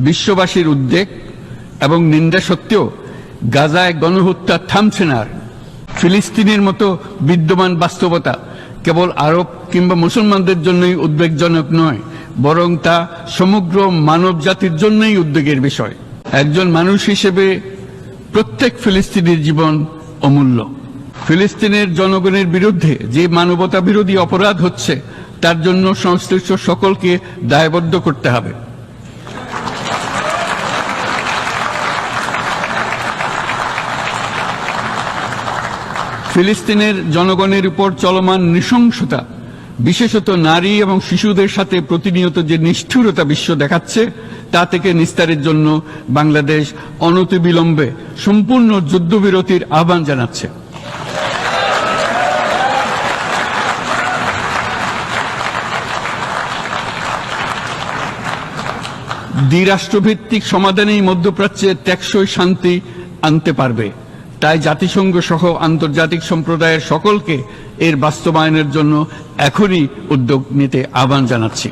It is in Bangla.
বিশ্ববাসীর উদ্বেগ এবং নিন্দা সত্ত্বেও গাজায় গণহত্যা থামছে না। ফিলিস্তিনের মতো বিদ্যমান বাস্তবতা কেবল আরব কিংবা মুসলমানদের জন্যই উদ্বেগজনক নয়, বরং তা সমগ্র মানব জাতির জন্যই উদ্বেগের বিষয়। একজন মানুষ হিসেবে প্রত্যেক ফিলিস্তিনির জীবন অমূল্য। ফিলিস্তিনের জনগণের বিরুদ্ধে যে মানবতা বিরোধী অপরাধ হচ্ছে তার জন্য সংশ্লিষ্ট সকলকে দায়বদ্ধ করতে হবে। ফিলিস্তিনের জনগণের উপর চলমান নৃশংসতা, বিশেষত নারী এবং শিশুদের সাথে প্রতিনিয়ত যে নিষ্ঠুরতা বিশ্ব দেখাচ্ছে, তা থেকে নিস্তারের জন্য বাংলাদেশ অনতিবিলম্বে সম্পূর্ণ যুদ্ধবিরতির আহ্বান জানাচ্ছে। দ্বিরাষ্ট্রভিত্তিক সমাধানেই মধ্যপ্রাচ্যে টেকসই শান্তি আনতে পারবে। তাই জাতিসংঘ সহ আন্তর্জাতিক সম্প্রদায়ের সকলকে এর বাস্তবায়নের জন্য এখনই উদ্যোগ নিতে আহ্বান জানাচ্ছি।